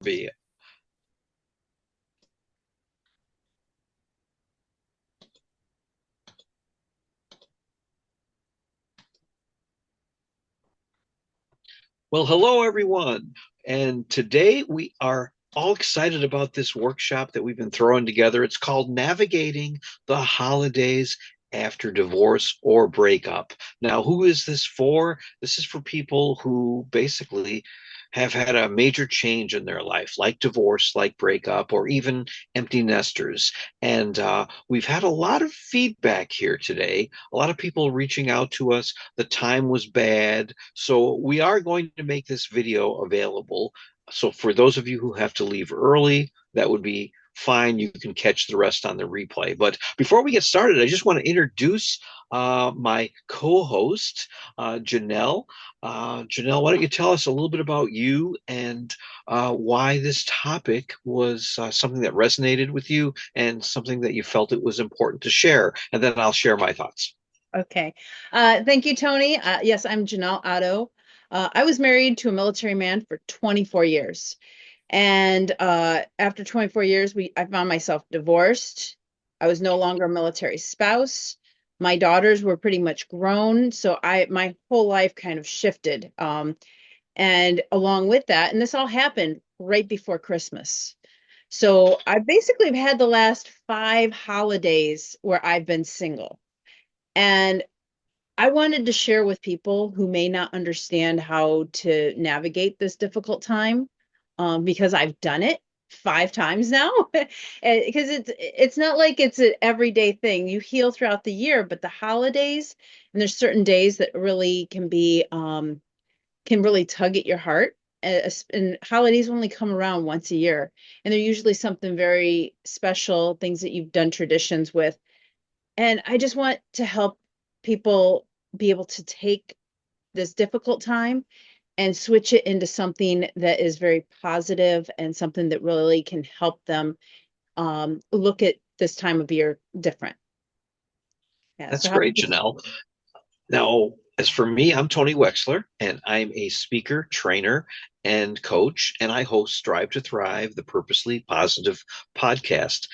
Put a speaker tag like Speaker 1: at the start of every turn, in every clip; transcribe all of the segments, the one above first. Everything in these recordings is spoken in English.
Speaker 1: be. Well, hello, everyone. And today we are all excited about this workshop that we've been throwing together. It's called Navigating the Holidays After Divorce or Breakup. Now, who is this for? This is for people who basically have had a major change in their life, like divorce, like breakup, or even empty nesters. And we've had a lot of feedback here today, a lot of people reaching out to us. The time was bad. So we are going to make this video available. So for those of you who have to leave early, that would be fine. You can catch the rest on the replay. But before we get started, I just want to introduce my co-host, Janelle. Janelle, why don't you tell us a little bit about you and why this topic was something that resonated with you and something that you felt it was important to share, and then I'll share my thoughts.
Speaker 2: Okay. Thank you, Tony. Yes, I'm Janel Otto. I was married to a military man for 24 years. And after 24 years, I found myself divorced. I was no longer a military spouse. My daughters were pretty much grown, so my whole life kind of shifted. And along with that, and this all happened right before Christmas. So I basically have had the last 5 holidays where I've been single. And I wanted to share with people who may not understand how to navigate this difficult time, because I've done it 5 times now. Because it's not like it's an everyday thing. You heal throughout the year, but the holidays, and there's certain days that really can really tug at your heart. And holidays only come around once a year, and they're usually something very special, things that you've done traditions with. And I just want to help people be able to take this difficult time and switch it into something that is very positive and something that really can help them look at this time of year different. Yeah.
Speaker 1: That's
Speaker 2: So how about
Speaker 1: great,
Speaker 2: you?
Speaker 1: Janelle. Now, as for me, I'm Tony Wechsler, and I'm a speaker, trainer, and coach, and I host Strive to Thrive, the Purposely Positive podcast.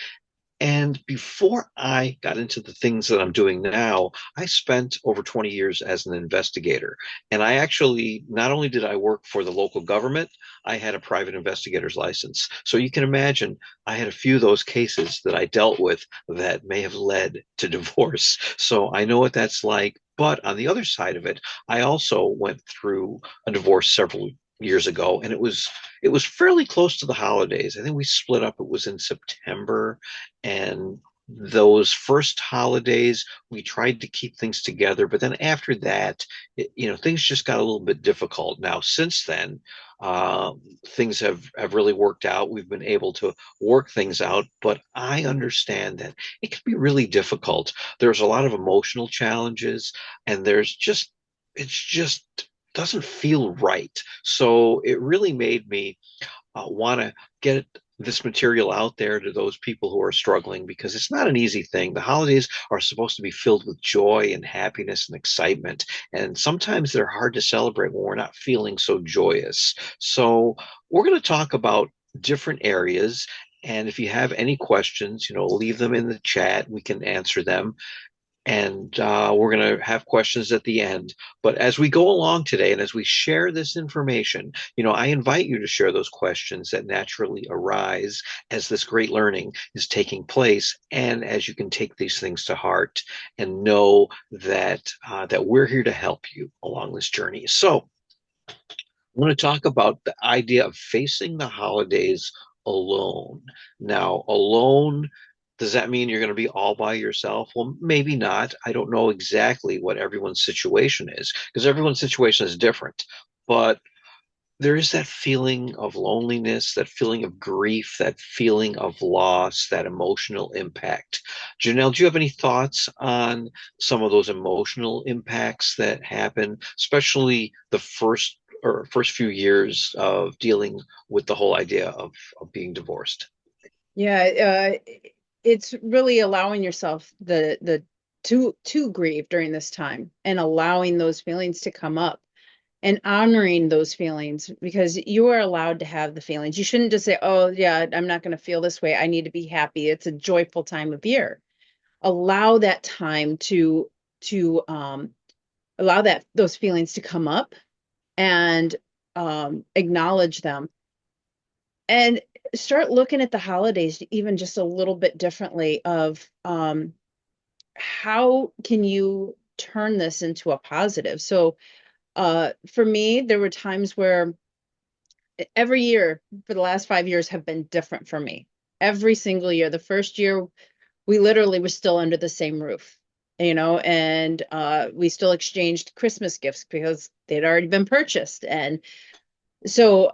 Speaker 1: And before I got into the things that I'm doing now, I spent over 20 years as an investigator. And I actually, not only did I work for the local government, I had a private investigator's license. So you can imagine I had a few of those cases that I dealt with that may have led to divorce. So I know what that's like. But on the other side of it, I also went through a divorce several years ago, and it was fairly close to the holidays. I think we split up. It was in September, and those first holidays we tried to keep things together, but then after that, things just got a little bit difficult. Now since then, uh, things have really worked out. We've been able to work things out, but I understand that it can be really difficult. There's a lot of emotional challenges, and it's just doesn't feel right. So it really made me want to get this material out there to those people who are struggling, because it's not an easy thing. The holidays are supposed to be filled with joy and happiness and excitement. And sometimes they're hard to celebrate when we're not feeling so joyous. So we're going to talk about different areas. And if you have any questions, leave them in the chat. We can answer them, and we're going to have questions at the end. But as we go along today and as we share this information, I invite you to share those questions that naturally arise as this great learning is taking place, and as you can take these things to heart and know that we're here to help you along this journey. So I want to talk about the idea of facing the holidays alone. Now, alone, does that mean you're going to be all by yourself? Well, maybe not. I don't know exactly what everyone's situation is, because everyone's situation is different. But there is that feeling of loneliness, that feeling of grief, that feeling of loss, that emotional impact. Janelle, do you have any thoughts on some of those emotional impacts that happen, especially the first few years of dealing with the whole idea of being divorced?
Speaker 2: Yeah, it's really allowing yourself the to grieve during this time and allowing those feelings to come up. and honoring those feelings, because you are allowed to have the feelings. You shouldn't just say, oh, yeah, I'm not going to feel this way. I need to be happy. It's a joyful time of year. Allow that time to allow that those feelings to come up, and acknowledge them, and start looking at the holidays even just a little bit differently of how can you turn this into a positive. So for me, there were times where every year for the last 5 years have been different for me. Every single year. The first year, we literally were still under the same roof, and we still exchanged Christmas gifts because they'd already been purchased. And so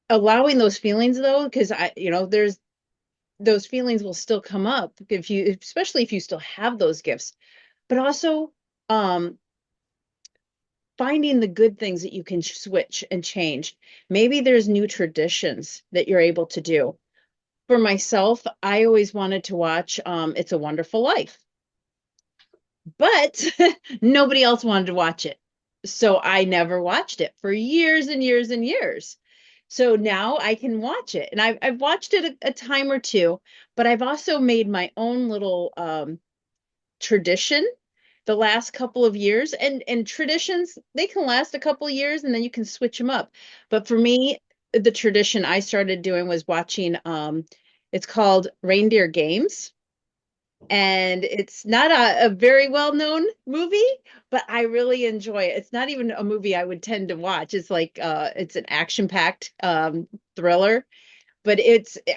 Speaker 2: allowing those feelings, though, because there's those feelings will still come up if you, especially if you still have those gifts, but also um finding the good things that you can switch and change. Maybe there's new traditions that you're able to do. For myself, I always wanted to watch It's a Wonderful Life, but nobody else wanted to watch it. So I never watched it for years and years and years. So now I can watch it. And I've watched it a time or two, but I've also made my own little tradition the last couple of years. And traditions, they can last a couple of years and then you can switch them up. But for me, the tradition I started doing was watching it's called Reindeer Games. And it's not a very well-known movie, but I really enjoy it. It's not even a movie I would tend to watch. It's like it's an action-packed thriller, but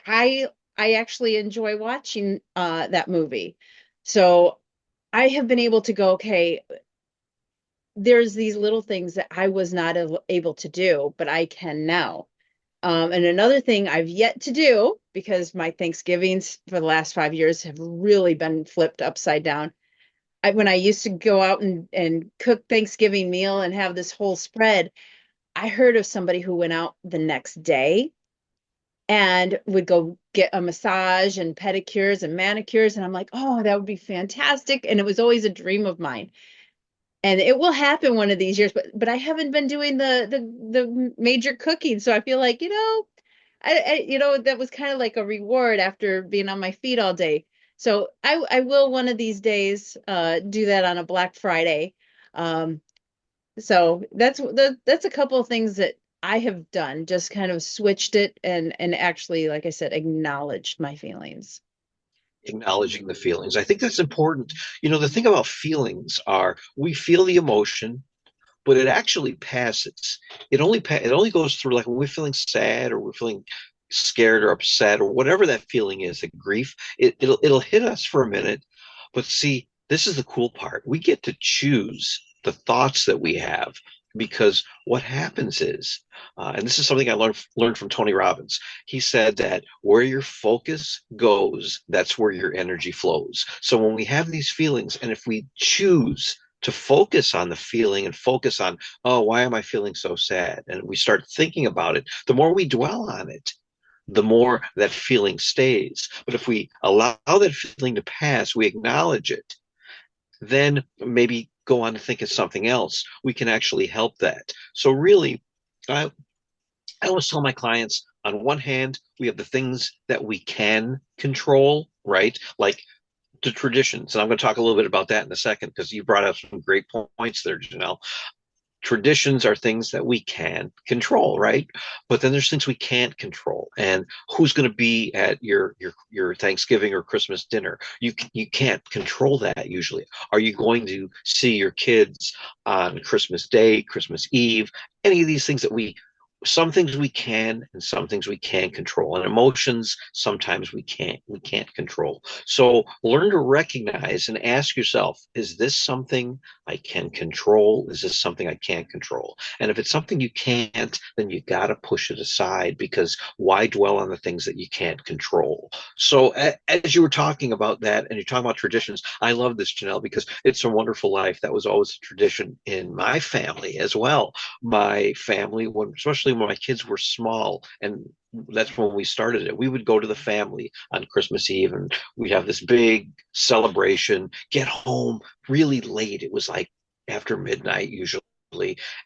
Speaker 2: I actually enjoy watching that movie. So I have been able to go, okay, there's these little things that I was not able to do, but I can now. And another thing I've yet to do, because my Thanksgivings for the last 5 years have really been flipped upside down. When I used to go out and cook Thanksgiving meal and have this whole spread, I heard of somebody who went out the next day and would go get a massage and pedicures and manicures. And I'm like, oh, that would be fantastic. And it was always a dream of mine. And it will happen one of these years, but I haven't been doing the major cooking. So I feel like, that was kind of like a reward after being on my feet all day. So I will one of these days do that on a Black Friday. Um, so that's a couple of things that I have done, just kind of switched it and actually, like I said, acknowledged my feelings.
Speaker 1: Acknowledging the feelings. I think that's important. The thing about feelings are we feel the emotion, but it actually passes. It only goes through, like when we're feeling sad or we're feeling scared or upset or whatever that feeling is, the grief, it'll hit us for a minute. But see, this is the cool part. We get to choose the thoughts that we have, because what happens is, and this is something I learned from Tony Robbins. He said that where your focus goes, that's where your energy flows. So when we have these feelings, and if we choose to focus on the feeling and focus on, oh, why am I feeling so sad? And we start thinking about it, the more we dwell on it, the more that feeling stays. But if we allow that feeling to pass, we acknowledge it, then maybe go on to think of something else, we can actually help that. So really, I, I always tell my clients, on one hand, we have the things that we can control, right? Like the traditions. And I'm going to talk a little bit about that in a second, because you brought up some great points there, Janelle. Traditions are things that we can control, right? But then there's things we can't control. And who's going to be at your Thanksgiving or Christmas dinner? You can't control that usually. Are you going to see your kids on Christmas Day, Christmas Eve? Any of these things that some things we can and some things we can't control, and emotions sometimes we can't control. So learn to recognize and ask yourself, is this something I can control? Is this something I can't control? And if it's something you can't, then you got to push it aside, because why dwell on the things that you can't control? So as you were talking about that, and you're talking about traditions, I love this, Janelle, because It's a Wonderful Life, that was always a tradition in my family as well. My family, especially when my kids were small, and that's when we started it, we would go to the family on Christmas Eve, and we'd have this big celebration, get home really late. It was like after midnight usually.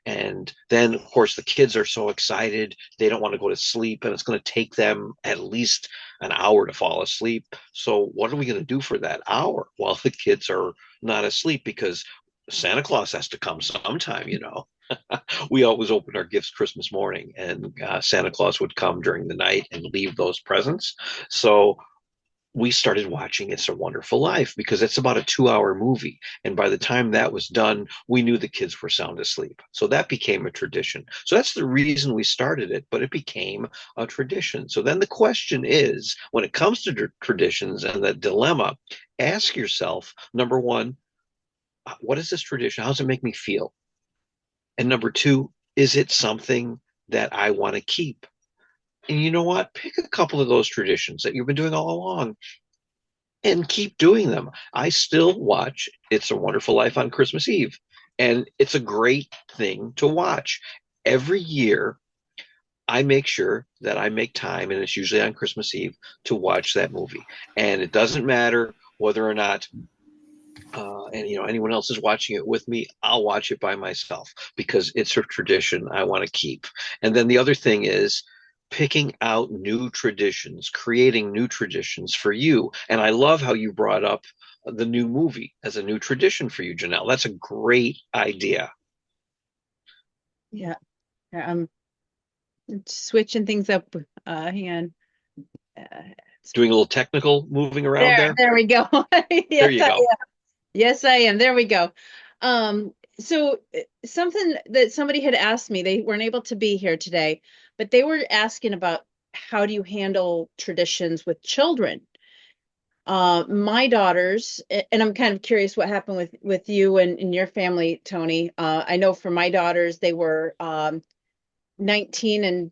Speaker 1: And then, of course, the kids are so excited. They don't want to go to sleep, and it's going to take them at least an hour to fall asleep. So, what are we going to do for that hour while the kids are not asleep? Because Santa Claus has to come sometime. We always opened our gifts Christmas morning, and Santa Claus would come during the night and leave those presents. So we started watching It's a Wonderful Life because it's about a 2 hour movie. And by the time that was done, we knew the kids were sound asleep. So that became a tradition. So that's the reason we started it, but it became a tradition. So then the question is, when it comes to traditions and the dilemma, ask yourself, number one, what is this tradition? How does it make me feel? And number two, is it something that I want to keep? And you know what? Pick a couple of those traditions that you've been doing all along and keep doing them. I still watch It's a Wonderful Life on Christmas Eve, and it's a great thing to watch. Every year, I make sure that I make time, and it's usually on Christmas Eve, to watch that movie. And it doesn't matter whether or not anyone else is watching it with me. I'll watch it by myself because it's a tradition I want to keep. And then the other thing is picking out new traditions, creating new traditions for you. And I love how you brought up the new movie as a new tradition for you, Janelle. That's a great idea.
Speaker 2: Yeah. I'm switching things up. Hang on.
Speaker 1: Doing a little technical moving around there.
Speaker 2: There we go.
Speaker 1: There
Speaker 2: Yes,
Speaker 1: you go.
Speaker 2: yes, I am. There we go. So something that somebody had asked me, they weren't able to be here today, but they were asking about how do you handle traditions with children? My daughters, and I'm kind of curious what happened with you and your family, Tony. I know for my daughters, they were 19 and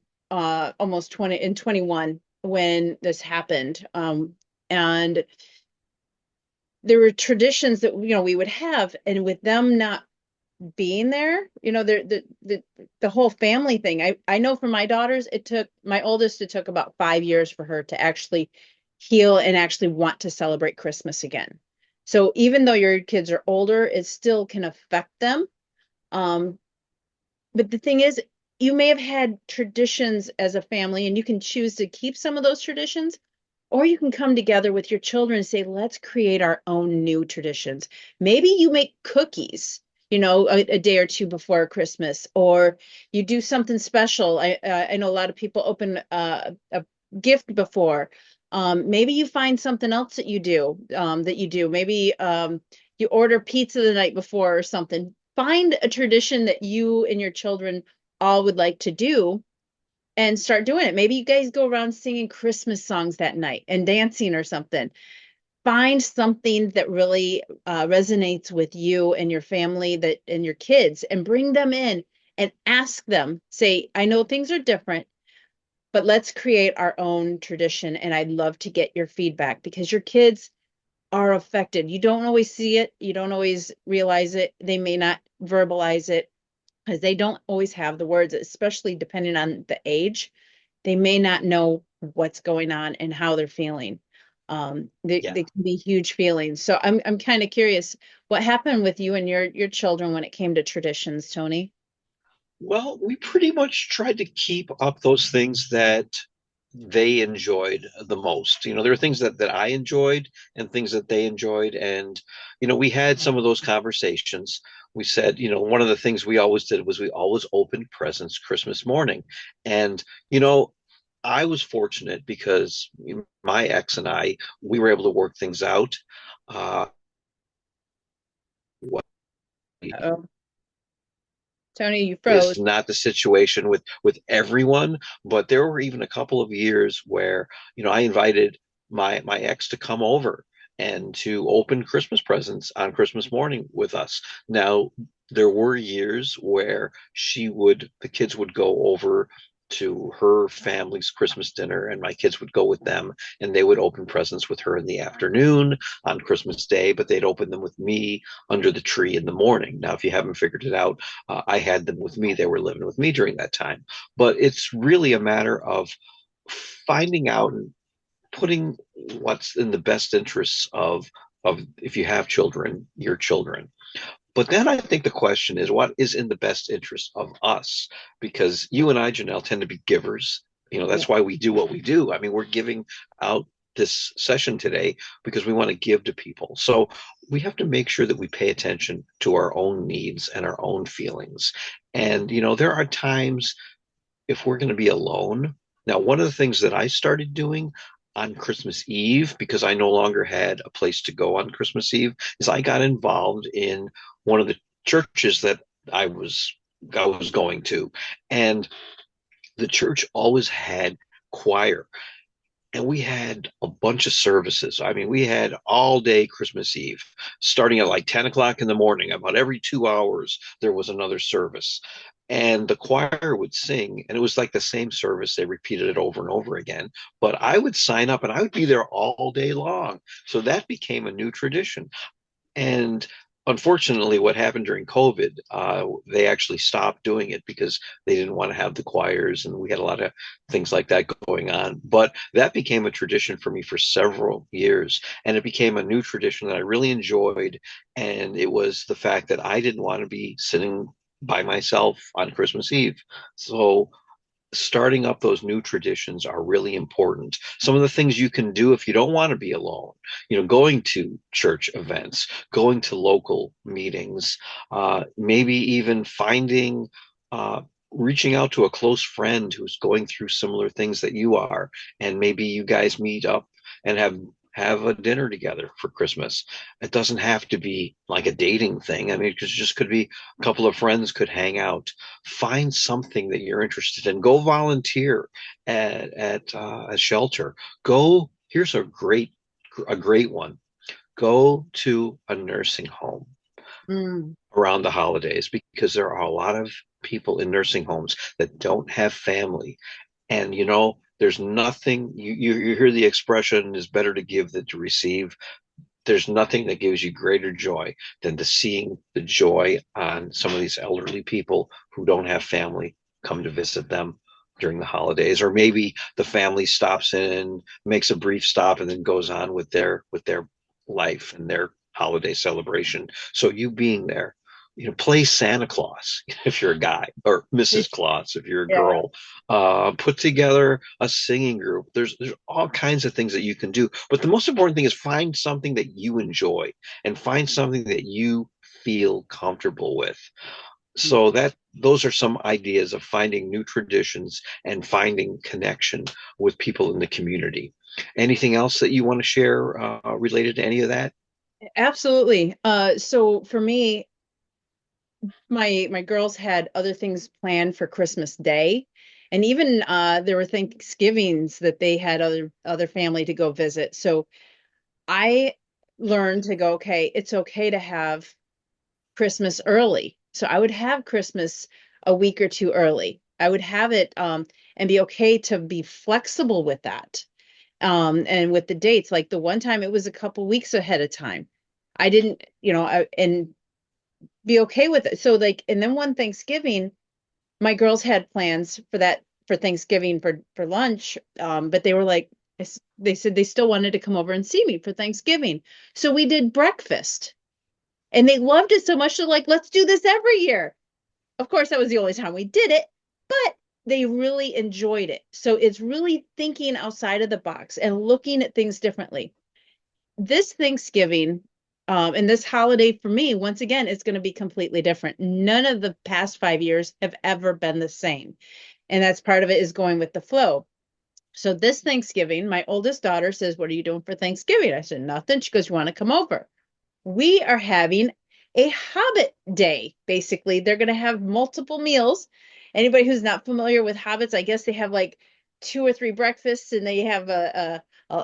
Speaker 2: almost 20 and 21 when this happened. And there were traditions that we would have, and with them not being there, the whole family thing. I know for my daughters, my oldest, it took about 5 years for her to actually heal and actually want to celebrate Christmas again. So even though your kids are older, it still can affect them. Um, but the thing is, you may have had traditions as a family, and you can choose to keep some of those traditions, or you can come together with your children and say, let's create our own new traditions. Maybe you make cookies, a day or two before Christmas, or you do something special. I know a lot of people open a gift before. Maybe you find something else that you do. Maybe you order pizza the night before or something. Find a tradition that you and your children all would like to do and start doing it. Maybe you guys go around singing Christmas songs that night and dancing or something. Find something that really resonates with you and your family and your kids, and bring them in and ask them, say, I know things are different, but let's create our own tradition. And I'd love to get your feedback because your kids are affected. You don't always see it. You don't always realize it. They may not verbalize it because they don't always have the words, especially depending on the age. They may not know what's going on and how they're feeling.
Speaker 1: Yeah.
Speaker 2: They can be huge feelings. So I'm kind of curious what happened with you and your children when it came to traditions, Tony.
Speaker 1: Well, we pretty much tried to keep up those things that they enjoyed the most. There are things that I enjoyed and things that they enjoyed. And, we had some of those conversations. We said, one of the things we always did was we always opened presents Christmas morning. And, I was fortunate because my ex and we were able to work things out. What
Speaker 2: Uh-oh. Tony, you froze.
Speaker 1: is not the situation with everyone, but there were even a couple of years where I invited my ex to come over and to open Christmas presents on Christmas morning with us. Now there were years where the kids would go over to her family's Christmas dinner, and my kids would go with them, and they would open presents with her in the afternoon on Christmas Day, but they'd open them with me under the tree in the morning. Now, if you haven't figured it out, I had them with me. They were living with me during that time. But it's really a matter of finding out and putting what's in the best interests of if you have children, your children. But then I think the question is, what is in the best interest of us? Because you and I, Janelle, tend to be givers.
Speaker 2: Yeah.
Speaker 1: That's why we do what we do. I mean, we're giving out this session today because we want to give to people. So we have to make sure that we pay attention to our own needs and our own feelings. And, there are times if we're going to be alone. Now, one of the things that I started doing on Christmas Eve, because I no longer had a place to go on Christmas Eve, is I got involved in one of the churches that I was I was going to. And the church always had choir, and we had a bunch of services. I mean, we had all day Christmas Eve, starting at like 10 o'clock in the morning. About every 2 hours, there was another service. And the choir would sing, and it was like the same service. They repeated it over and over again. But I would sign up and I would be there all day long. So that became a new tradition. And unfortunately, what happened during COVID, they actually stopped doing it because they didn't want to have the choirs, and we had a lot of things like that going on. But that became a tradition for me for several years, and it became a new tradition that I really enjoyed. And it was the fact that I didn't want to be sitting by myself on Christmas Eve. So starting up those new traditions are really important. Some of the things you can do if you don't want to be alone, going to church events, going to local meetings, maybe even finding, reaching out to a close friend who's going through similar things that you are, and maybe you guys meet up and have a dinner together for Christmas. It doesn't have to be like a dating thing. I mean, it just could be a couple of friends could hang out. Find something that you're interested in. Go volunteer at a shelter. Go. Here's a great one. Go to a nursing home
Speaker 2: Mm.
Speaker 1: around the holidays, because there are a lot of people in nursing homes that don't have family. And there's nothing, you hear the expression, is better to give than to receive. There's nothing that gives you greater joy than to seeing the joy on some of these elderly people who don't have family come to visit them during the holidays. Or maybe the family stops in, makes a brief stop, and then goes on with their life and their holiday celebration. So you being there, play Santa Claus if you're a guy, or Mrs. Claus if you're a
Speaker 2: Yeah.
Speaker 1: girl. Put together a singing group. There's all kinds of things that you can do, but the most important thing is find something that you enjoy and find something that you feel comfortable with. So that those are some ideas of finding new traditions and finding connection with people in the community. Anything else that you want to share related to any of that?
Speaker 2: Absolutely. So for me, my girls had other things planned for Christmas Day, and even there were Thanksgivings that they had other family to go visit. So I learned to go, okay, it's okay to have Christmas early. So I would have Christmas a week or two early. I would have it and be okay to be flexible with that. And with the dates, like the one time it was a couple weeks ahead of time. I didn't, and be okay with it. So like, and then one Thanksgiving, my girls had plans for that for Thanksgiving for lunch, but they were like, they said they still wanted to come over and see me for Thanksgiving. So we did breakfast, and they loved it so much. They're like, let's do this every year. Of course, that was the only time we did it, but they really enjoyed it. So it's really thinking outside of the box and looking at things differently. This Thanksgiving, and this holiday for me, once again, is going to be completely different. None of the past 5 years have ever been the same. And that's part of it, is going with the flow. So this Thanksgiving, my oldest daughter says, what are you doing for Thanksgiving? I said, nothing. She goes, you want to come over? We are having a Hobbit day. Basically, they're going to have multiple meals. Anybody who's not familiar with hobbits, I guess they have like two or three breakfasts, and they have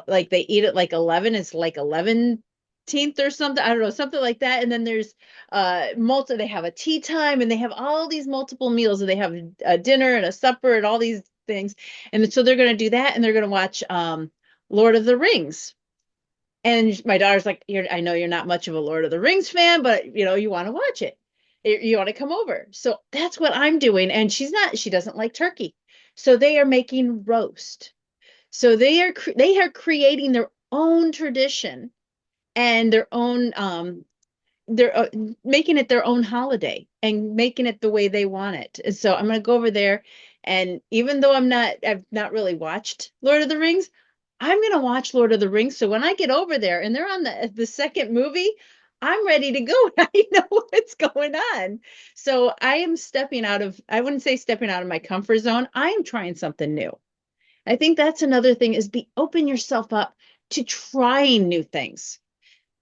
Speaker 2: like they eat at like 11. It's like 11th or something. I don't know, something like that. And then there's they have a tea time, and they have all these multiple meals, and they have a dinner and a supper and all these things. And so they're going to do that, and they're going to watch Lord of the Rings. And my daughter's like, I know you're not much of a Lord of the Rings fan, but you want to watch it. You want to come over. So that's what I'm doing. And she doesn't like turkey. So they are making roast. So they are creating their own tradition and their own they're making it their own holiday and making it the way they want it. And so I'm going to go over there, and even though I've not really watched Lord of the Rings, I'm going to watch Lord of the Rings. So when I get over there and they're on the second movie, I'm ready to go. I know what's going on. So I am stepping out of, I wouldn't say stepping out of my comfort zone. I am trying something new. I think that's another thing is be open yourself up to trying new things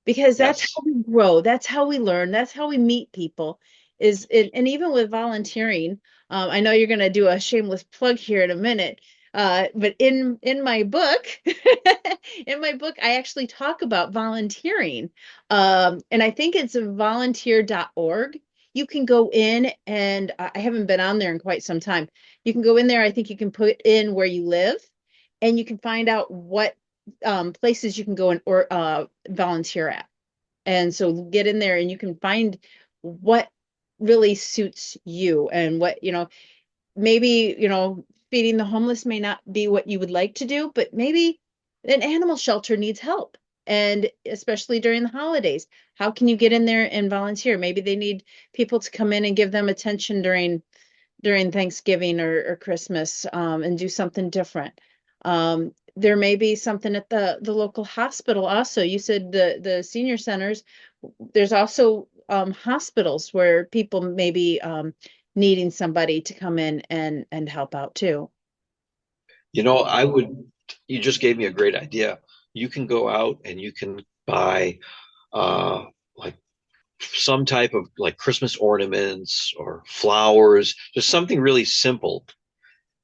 Speaker 2: because that's
Speaker 1: Yes.
Speaker 2: how we grow, that's how we learn, that's how we meet people is it, and even with volunteering. I know you're going to do a shameless plug here in a minute, but in my book in my book I actually talk about volunteering, and I think it's volunteer.org. You can go in, and I haven't been on there in quite some time. You can go in there. I think you can put in where you live, and you can find out what places you can go and or volunteer at. And so get in there and you can find what really suits you and what, maybe, feeding the homeless may not be what you would like to do, but maybe an animal shelter needs help. And especially during the holidays, how can you get in there and volunteer? Maybe they need people to come in and give them attention during Thanksgiving or Christmas, and do something different. There may be something at the local hospital also. You said the senior centers. There's also hospitals where people may be needing somebody to come in and help out too.
Speaker 1: I would, you just gave me a great idea. You can go out and you can buy like some type of like Christmas ornaments or flowers, just something really simple.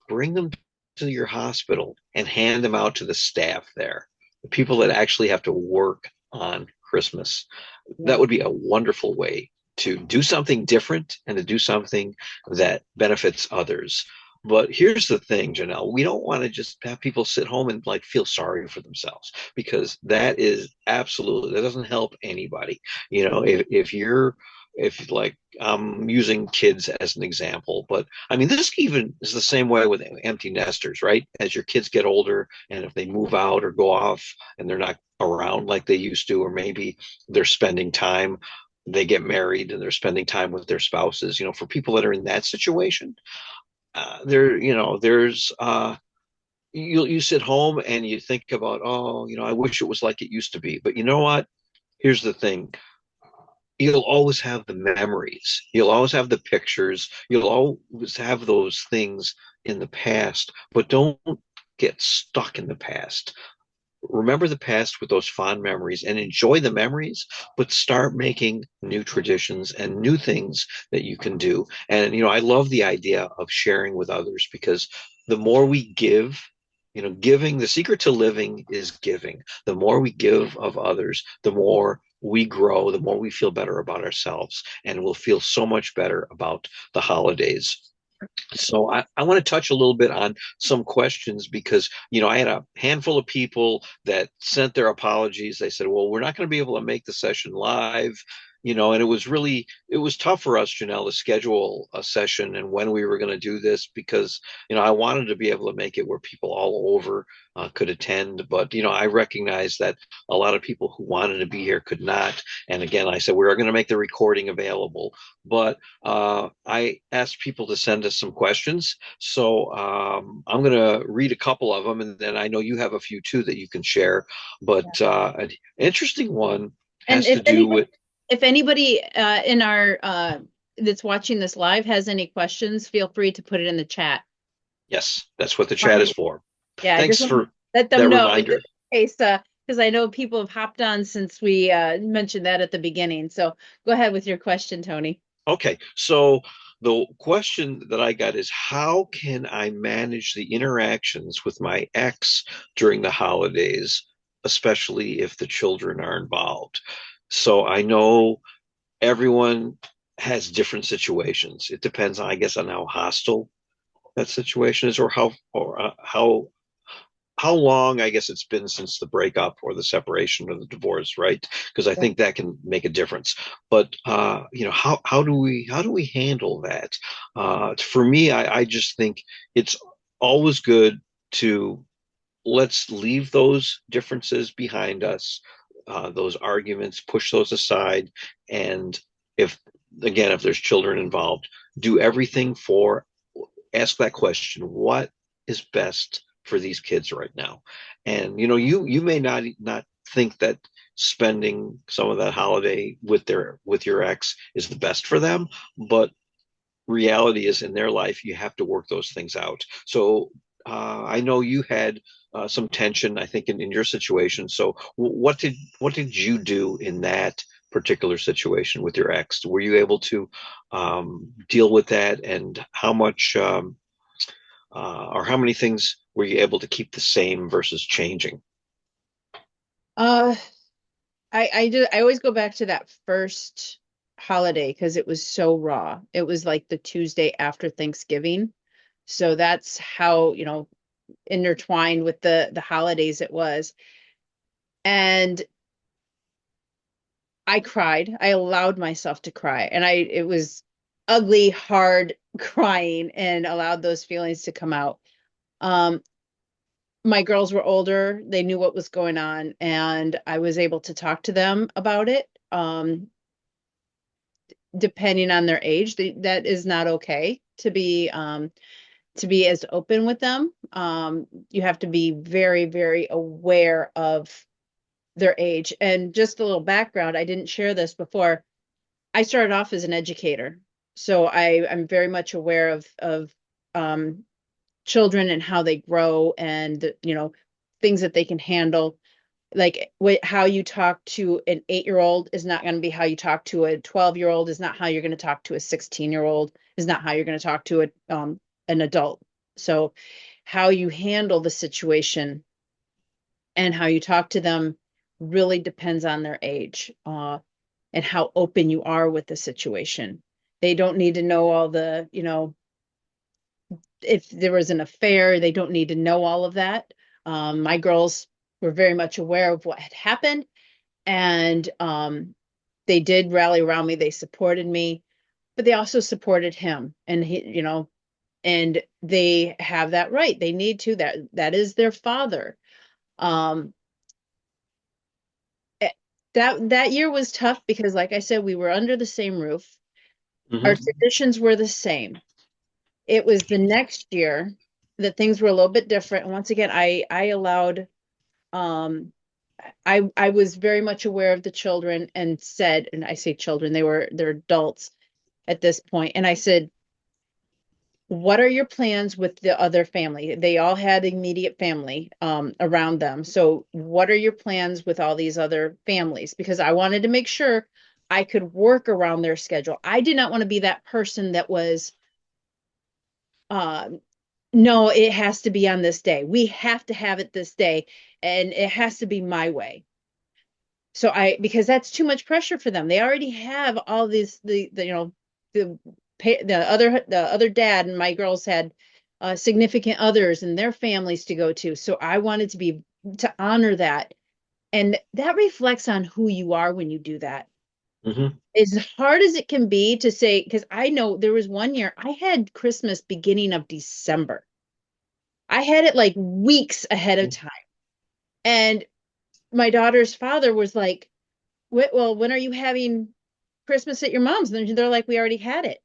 Speaker 1: Bring them to your hospital and hand them out to the staff there, the people that actually have to work on Christmas.
Speaker 2: Yeah.
Speaker 1: That would be a wonderful way to do something different and to do something that benefits others. But here's the thing, Janelle, we don't want to just have people sit home and like feel sorry for themselves because that is absolutely, that doesn't help anybody. If like I'm using kids as an example, but I mean, this even is the same way with empty nesters, right? As your kids get older and if they move out or go off and they're not around like they used to, or maybe they're spending time, they get married and they're spending time with their spouses, for people that are in that situation, there's you sit home and you think about, oh, I wish it was like it used to be. But you know what? Here's the thing. You'll always have the memories. You'll always have the pictures. You'll always have those things in the past, but don't get stuck in the past. Remember the past with those fond memories and enjoy the memories, but start making new traditions and new things that you can do. And, I love the idea of sharing with others because the more we give, giving, the secret to living is giving. The more we give of others, the more we grow, the more we feel better about ourselves, and we'll feel so much better about the holidays. So I want to touch a little bit on some questions because, I had a handful of people that sent their apologies. They said, well, we're not going to be able to make the session live, and it was tough for us, Janelle, to schedule a session and when we were going to do this because, I wanted to be able to make it where people all over could attend. But, I recognize that a lot of people who wanted to be here could not. And again, I said, we're going to make the recording available. But I asked people to send us some questions. So I'm going to read a couple of them. And then I know you have a few too that you can share. But an interesting one
Speaker 2: And
Speaker 1: has to do with,
Speaker 2: if anybody in our that's watching this live has any questions, feel free to put it in the chat.
Speaker 1: yes, that's what the chat is for.
Speaker 2: Yeah, I just
Speaker 1: Thanks
Speaker 2: want to
Speaker 1: for
Speaker 2: let them
Speaker 1: that
Speaker 2: know
Speaker 1: reminder.
Speaker 2: just in case, because I know people have hopped on since we mentioned that at the beginning. So go ahead with your question, Tony.
Speaker 1: Okay, so the question that I got is how can I manage the interactions with my ex during the holidays, especially if the children are involved? So I know everyone has different situations. It depends, I guess, on how hostile that situation is or how long, I guess, it's been since the breakup or the separation or the divorce, right? Because I
Speaker 2: Yeah.
Speaker 1: think that can make a difference. But how do we handle that? For me, I just think it's always good to let's leave those differences behind us. those arguments, push those aside, and if if there's children involved, do everything for ask that question: what is best for these kids right now? And you may not think that spending some of that holiday with your ex is the best for them, but reality is in their life you have to work those things out. So I know you had some tension, I think, in your situation. So what did you do in that particular situation with your ex? Were you able to deal with that, and how much or how many things were you able to keep the same versus changing?
Speaker 2: Uh, I always go back to that first holiday because it was so raw. It was like the Tuesday after Thanksgiving. So that's how, intertwined with the holidays it was. And I cried. I allowed myself to cry. And it was ugly, hard crying and allowed those feelings to come out. Um, my girls were older, they knew what was going on, and I was able to talk to them about it. Depending on their age, that is not okay to be as open with them. You have to be very, very aware of their age. And just a little background, I didn't share this before. I started off as an educator, so I'm very much aware of children and how they grow, and things that they can handle. Like how you talk to an 8-year-old is not going to be how you talk to a 12-year-old, is not how you're going to talk to a 16-year-old, is not how you're going to talk to an adult. So how you handle the situation and how you talk to them really depends on their age, and how open you are with the situation. They don't need to know all the, if there was an affair, they don't need to know all of that. My girls were very much aware of what had happened, and they did rally around me. They supported me, but they also supported him, and and they have that right. They need to. That is their father. Um, eh, that year was tough because, like I said, we were under the same roof. Our
Speaker 1: Mm-hmm.
Speaker 2: traditions were the same. It was the next year that things were a little bit different. And once again, I allowed um I was very much aware of the children and said, and I say children, they're adults at this point, and I said, what are your plans with the other family? They all had immediate family around them. So what are your plans with all these other families? Because I wanted to make sure I could work around their schedule. I did not want to be that person that was um no, it has to be on this day. We have to have it this day, and it has to be my way. So because that's too much pressure for them. They already have all these, the the other dad, and my girls had significant others and their families to go to. So I wanted to honor that. And that reflects on who you are when you do that.
Speaker 1: Mm-hmm.
Speaker 2: As hard as it can be to say, because I know there was one year I had Christmas beginning of December. I had it like weeks ahead of time. And my daughter's father was like, well, when are you having Christmas at your mom's? And they're like, we already had it,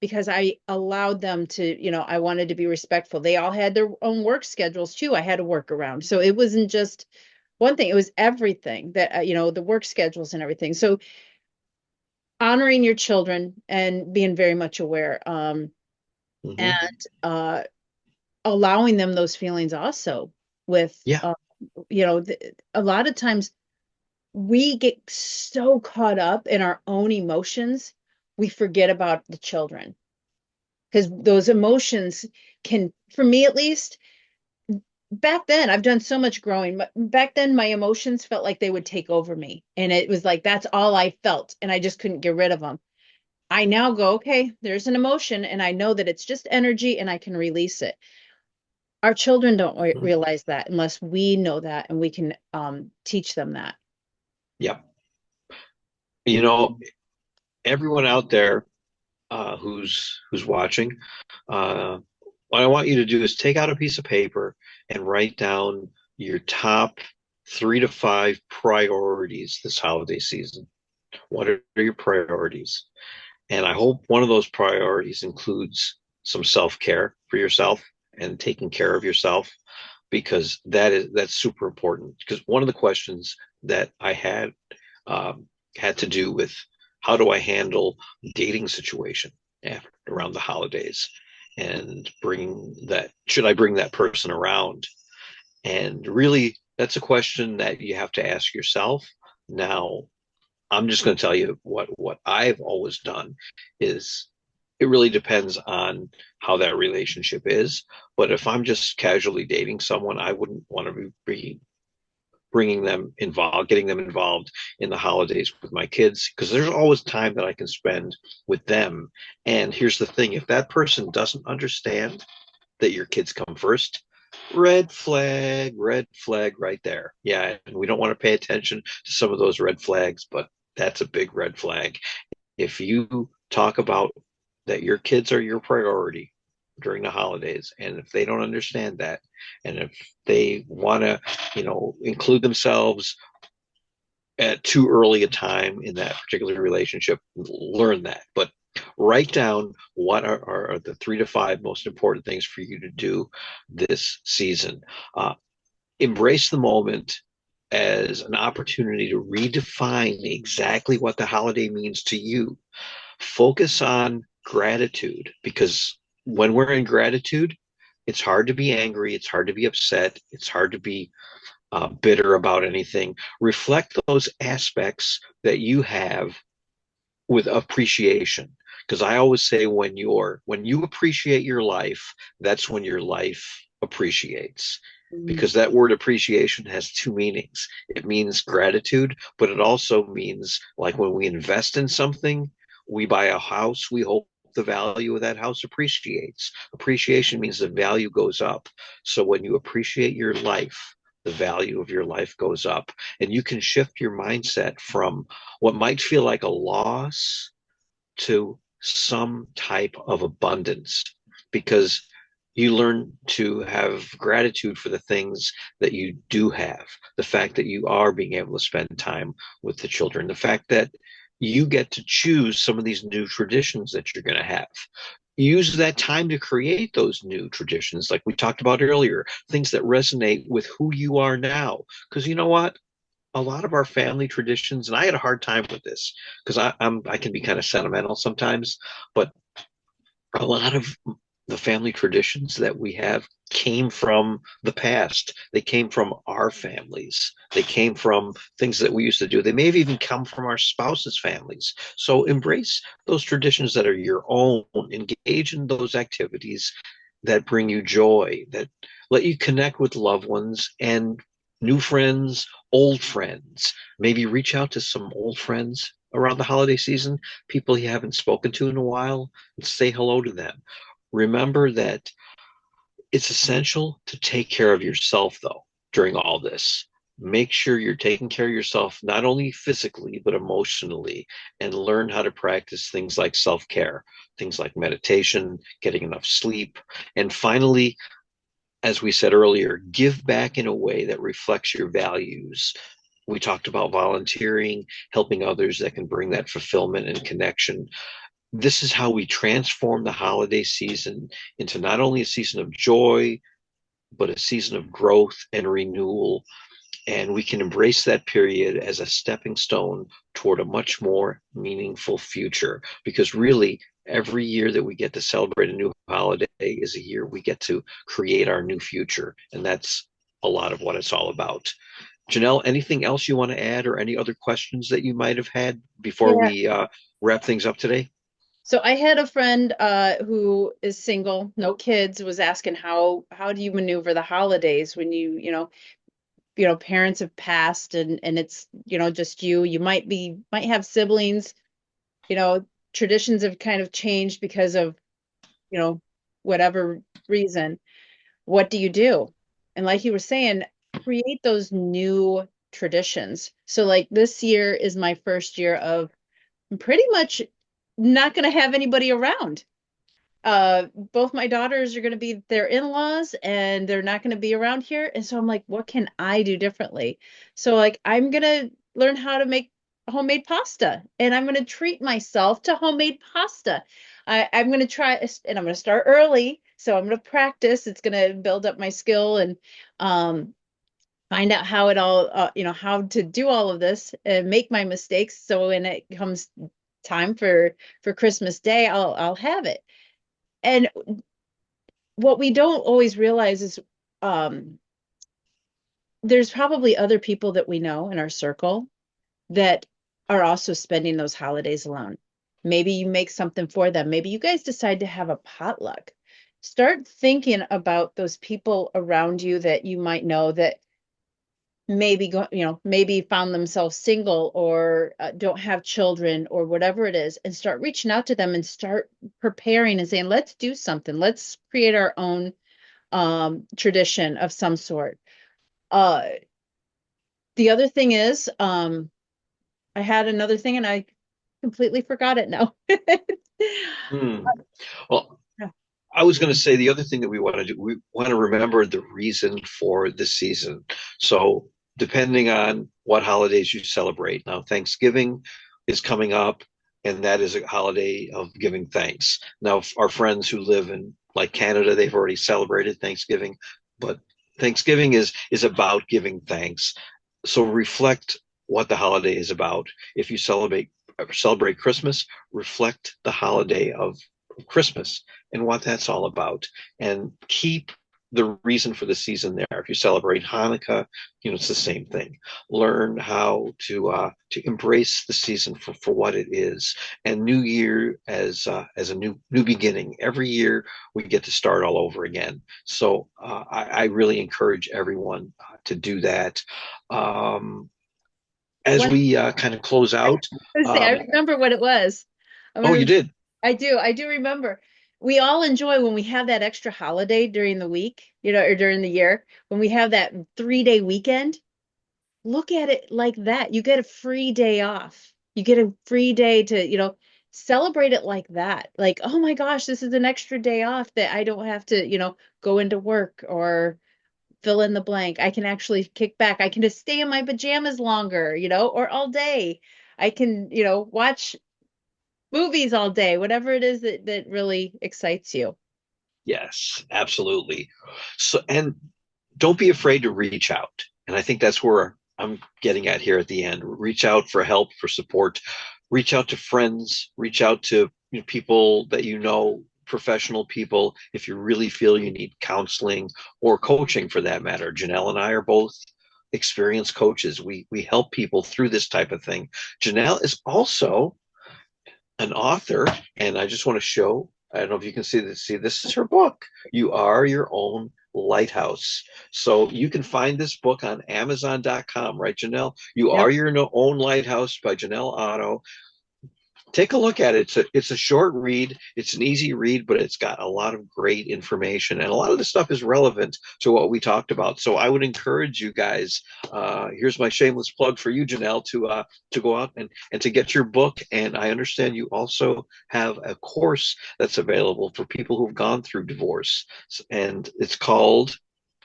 Speaker 2: because I allowed them to, I wanted to be respectful. They all had their own work schedules too. I had to work around. So it wasn't just one thing, it was everything that, the work schedules and everything. So honoring your children and being very much aware,
Speaker 1: Mm-hmm.
Speaker 2: and allowing them those feelings also with,
Speaker 1: Yeah.
Speaker 2: a lot of times we get so caught up in our own emotions, we forget about the children, because those emotions can, for me at least, back then, I've done so much growing, but back then my emotions felt like they would take over me. And it was like, that's all I felt. And I just couldn't get rid of them. I now go, okay, there's an emotion, and I know that it's just energy and I can release it. Our children don't realize that unless we know that and we can teach them that.
Speaker 1: Yeah. You know, everyone out there who's watching, what I want you to do is take out a piece of paper and write down your top 3 to 5 priorities this holiday season. What are your priorities? And I hope one of those priorities includes some self-care for yourself and taking care of yourself, because that's super important. Because one of the questions that I had to do with how do I handle dating situation around the holidays, and bring that should I bring that person around? And really, that's a question that you have to ask yourself. Now, I'm just going to tell you what I've always done is it really depends on how that relationship is. But if I'm just casually dating someone, I wouldn't want to be bringing them involved, getting them involved in the holidays with my kids, because there's always time that I can spend with them. And here's the thing, if that person doesn't understand that your kids come first, red flag right there. Yeah, and we don't want to pay attention to some of those red flags, but that's a big red flag. If you talk about that your kids are your priority during the holidays, and if they don't understand that, and if they want to, include themselves at too early a time in that particular relationship, learn that. But write down what are the 3 to 5 most important things for you to do this season. Embrace the moment as an opportunity to redefine exactly what the holiday means to you. Focus on gratitude, because when we're in gratitude, it's hard to be angry, it's hard to be upset, it's hard to be bitter about anything. Reflect those aspects that you have with appreciation, because I always say when you appreciate your life, that's when your life appreciates,
Speaker 2: Mm.
Speaker 1: because that word appreciation has two meanings. It means gratitude, but it also means, like, when we invest in something, we buy a house, we hope the value of that house appreciates. Appreciation means the value goes up. So when you appreciate your life, the value of your life goes up, and you can shift your mindset from what might feel like a loss to some type of abundance, because you learn to have gratitude for the things that you do have. The fact that you are being able to spend time with the children, the fact that you get to choose some of these new traditions that you're going to have. Use that time to create those new traditions, like we talked about earlier, things that resonate with who you are now. Because you know what? A lot of our family traditions, and I had a hard time with this because I can be kind of sentimental sometimes, but a lot of the family traditions that we have came from the past. They came from our families. They came from things that we used to do. They may have even come from our spouses' families. So embrace those traditions that are your own. Engage in those activities that bring you joy, that let you connect with loved ones and new friends, old friends. Maybe reach out to some old friends around the holiday season, people you haven't spoken to in a while, and say hello to them. Remember that it's essential to take care of yourself, though, during all this. Make sure you're taking care of yourself, not only physically, but emotionally, and learn how to practice things like self care, things like meditation, getting enough sleep. And finally, as we said earlier, give back in a way that reflects your values. We talked about volunteering, helping others that can bring that fulfillment and connection. This is how we transform the holiday season into not only a season of joy, but a season of growth and renewal. And we can embrace that period as a stepping stone toward a much more meaningful future. Because really, every year that we get to celebrate a new holiday is a year we get to create our new future. And that's a lot of what it's all about. Janelle, anything else you want to add, or any other questions that you might have had before
Speaker 2: Yeah.
Speaker 1: we wrap things up today?
Speaker 2: So I had a friend who is single, no kids, was asking how do you maneuver the holidays when parents have passed and it's just you might have siblings, you know traditions have kind of changed because of you know whatever reason. What do you do? And like you were saying, create those new traditions. So like this year is my first year of I'm pretty much not going to have anybody around. both my daughters are going to be their in-laws and they're not going to be around here. And so I'm like, what can I do differently? So like, I'm going to learn how to make homemade pasta and I'm going to treat myself to homemade pasta. I'm going to try, and I'm going to start early. So I'm going to practice. It's going to build up my skill and, find out how it all, how to do all of this and make my mistakes. So when it comes time for Christmas Day, I'll have it. And what we don't always realize is um, there's probably other people that we know in our circle that are also spending those holidays alone. Maybe you make something for them. Maybe you guys decide to have a potluck. Start thinking about those people around you that you might know that maybe found themselves single or don't have children or whatever it is, and start reaching out to them and start preparing and saying, let's do something. Let's create our own tradition of some sort. Uh, the other thing is, I had another thing and I completely forgot it now.
Speaker 1: Hmm. Well, I was going to say the other thing that we want to do, we want to remember the reason for the season. So, depending on what holidays you celebrate, now Thanksgiving is coming up, and that is a holiday of giving thanks. Now, our friends who live in like Canada, they've already celebrated Thanksgiving, but Thanksgiving is about giving thanks. So reflect what the holiday is about. If you celebrate Christmas, reflect the holiday of Christmas and what that's all about, and keep the reason for the season there. If you celebrate Hanukkah, it's the same thing. Learn how to embrace the season for what it is, and New Year as a new beginning. Every year we get to start all over again. So I really encourage everyone to do that. Um, as
Speaker 2: One,
Speaker 1: we kind of close out,
Speaker 2: let's say, I
Speaker 1: um,
Speaker 2: remember what it was. I'm
Speaker 1: oh, you
Speaker 2: gonna,
Speaker 1: did.
Speaker 2: I do remember. We all enjoy when we have that extra holiday during the week, or during the year, when we have that 3-day weekend. Look at it like that. You get a free day off. You get a free day to, celebrate it like that. Like, oh my gosh, this is an extra day off that I don't have to, go into work or fill in the blank. I can actually kick back. I can just stay in my pajamas longer, or all day. I can, watch movies all day, whatever it is that really excites you.
Speaker 1: Yes, absolutely. So, and don't be afraid to reach out. And I think that's where I'm getting at here at the end. Reach out for help, for support. Reach out to friends. Reach out to people that professional people. If you really feel you need counseling or coaching, for that matter. Janelle and I are both experienced coaches. We help people through this type of thing. Janelle is also an author, and I just want to show. I don't know if you can see this. See, this is her book. You Are Your Own Lighthouse. So you can find this book on Amazon.com, right, Janelle? You
Speaker 2: Yep.
Speaker 1: Are Your Own Lighthouse by Janelle Otto. Take a look at it. It's a short read. It's an easy read, but it's got a lot of great information, and a lot of the stuff is relevant to what we talked about. So I would encourage you guys. Here's my shameless plug for you, Janelle, to go out and to get your book. And I understand you also have a course that's available for people who've gone through divorce, and it's called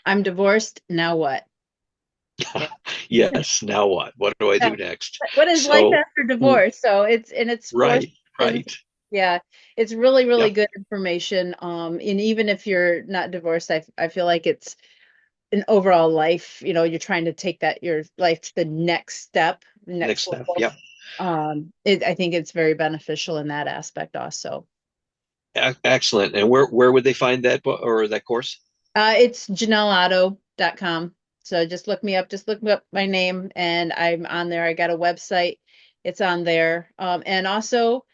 Speaker 2: I'm divorced. Now what? Yeah.
Speaker 1: Yes. Now what? What do I
Speaker 2: Yeah.
Speaker 1: do next?
Speaker 2: What is life
Speaker 1: So
Speaker 2: after divorce? So it's four
Speaker 1: right,
Speaker 2: sections.
Speaker 1: right.
Speaker 2: Yeah, it's really, really
Speaker 1: Yep.
Speaker 2: good information. And even if you're not divorced, I feel like it's an overall life, you're trying to take your life to the next step,
Speaker 1: Next
Speaker 2: next
Speaker 1: step.
Speaker 2: level.
Speaker 1: Yep.
Speaker 2: I think it's very beneficial in that aspect also.
Speaker 1: Excellent. And where would they find that book or that course?
Speaker 2: It's janelleauto.com. So just look me up my name and I'm on there. I got a website. It's on there. And also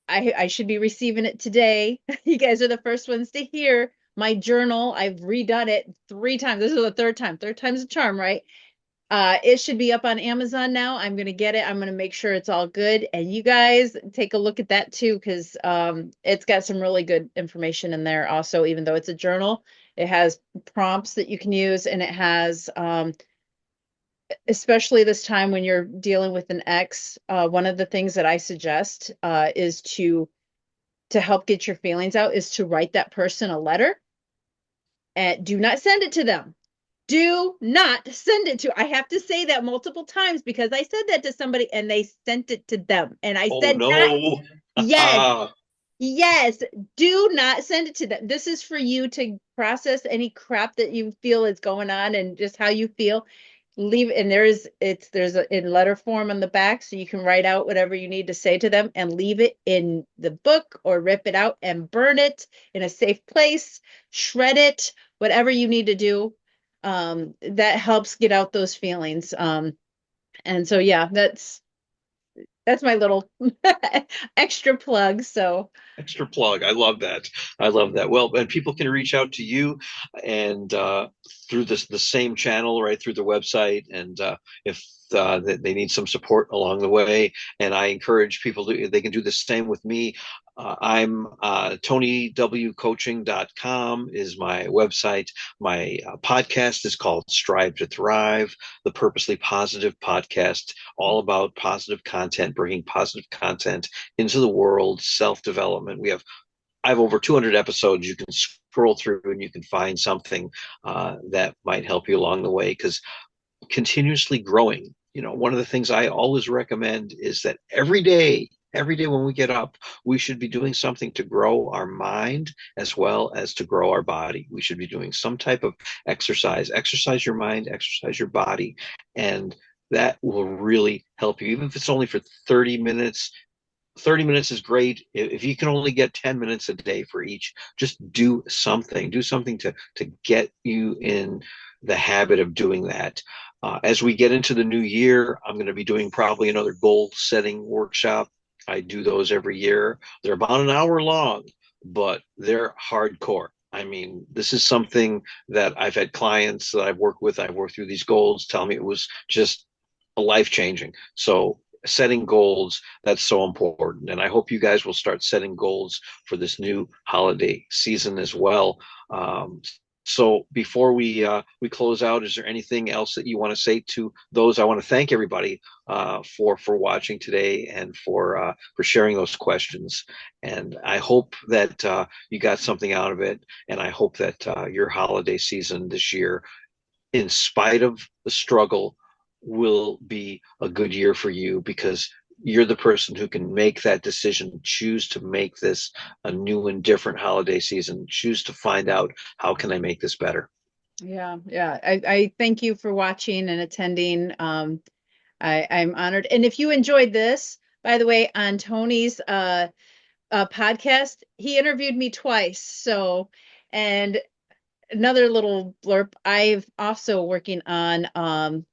Speaker 2: I should be receiving it today. You guys are the first ones to hear my journal. I've redone it 3 times. This is the third time. Third time's a charm, right? It should be up on Amazon now. I'm gonna get it. I'm gonna make sure it's all good. And you guys take a look at that too, because it's got some really good information in there also, even though it's a journal. It has prompts that you can use, and it has especially this time when you're dealing with an ex, one of the things that I suggest is to to help get your feelings out is to write that person a letter and do not send it to them. Do not send it to. I have to say that multiple times because I said that to somebody and they sent it to them. And I
Speaker 1: Oh
Speaker 2: said, not,
Speaker 1: no.
Speaker 2: yes, yes, do not send it to them. This is for you to process any crap that you feel is going on and just how you feel. Leave, and there's a in letter form on the back, so you can write out whatever you need to say to them and leave it in the book or rip it out and burn it in a safe place, shred it, whatever you need to do. That helps get out those feelings. And so yeah, that's my little extra plug. So
Speaker 1: Extra plug. I love that. I love that. Well, and people can reach out to you and through the same channel, right through the website. And if they need some support along the way, and I encourage people to, they can do the same with me. I'm TonyWCoaching.com is my website. My podcast is called Strive to Thrive, the Purposely Positive Podcast, all about positive content, bringing positive content into the world, self-development. I have over 200 episodes. You can scroll through and you can find something that might help you along the way, because continuously growing, one of the things I always recommend is that every day when we get up, we should be doing something to grow our mind as well as to grow our body. We should be doing some type of exercise your mind, exercise your body, and that will really help you, even if it's only for 30 minutes. 30 minutes is great. If you can only get 10 minutes a day for each, just do something to get you in the habit of doing that. As we get into the new year, I'm going to be doing probably another goal setting workshop. I do those every year. They're about an hour long, but they're hardcore. I mean, this is something that I've had clients that I've worked through these goals, tell me it was just life changing. So setting goals, that's so important, and I hope you guys will start setting goals for this new holiday season as well. So before we close out, is there anything else that you want to say to those? I want to thank everybody for watching today and for sharing those questions, and I hope that you got something out of it, and I hope that your holiday season this year, in spite of the struggle, will be a good year for you, because you're the person who can make that decision, choose to make this a new and different holiday season, choose to find out how can I make this better.
Speaker 2: yeah, yeah. I thank you for watching and attending. I'm honored. And if you enjoyed this, by the way, on Tony's podcast, he interviewed me twice. So, and another little blurb, I've also working on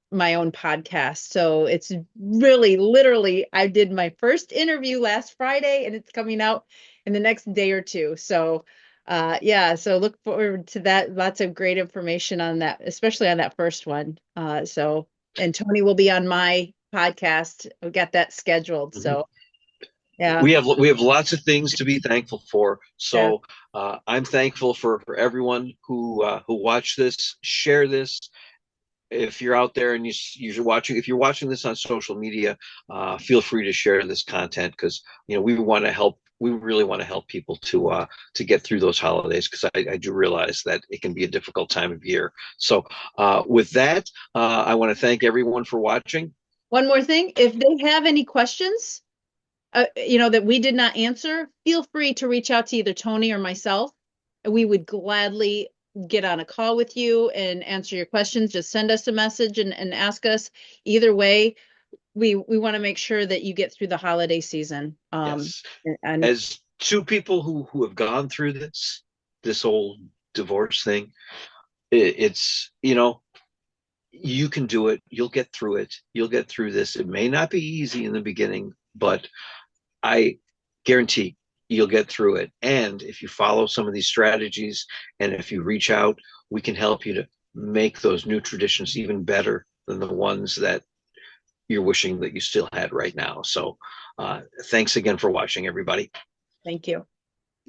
Speaker 2: my own podcast. So it's really literally, I did my first interview last Friday and it's coming out in the next day or two. So yeah, so look forward to that. Lots of great information on that, especially on that first one. So, and Tony will be on my podcast. I've got that scheduled.
Speaker 1: Mhm.
Speaker 2: So yeah,
Speaker 1: We have lots of things to be thankful for.
Speaker 2: yeah,
Speaker 1: So I'm thankful for everyone who watched this, share this. If you're out there and you're watching, if you're watching this on social media, feel free to share this content, because we want to help. We really want to help people to get through those holidays, because I do realize that it can be a difficult time of year. So with that, I want to thank everyone for watching.
Speaker 2: one more thing, if they have any questions, that we did not answer, feel free to reach out to either Tony or myself. We would gladly get on a call with you and answer your questions. Just send us a message and ask us. Either way, we want to make sure that you get through the holiday season.
Speaker 1: Yes,
Speaker 2: And
Speaker 1: as two people who have gone through this old divorce thing, it's you can do it. You'll get through it. You'll get through this. It may not be easy in the beginning, but I guarantee you'll get through it. And if you follow some of these strategies and if you reach out, we can help you to make those new traditions even better than the ones that you're wishing that you still had right now. So thanks again for watching, everybody.
Speaker 2: thank you.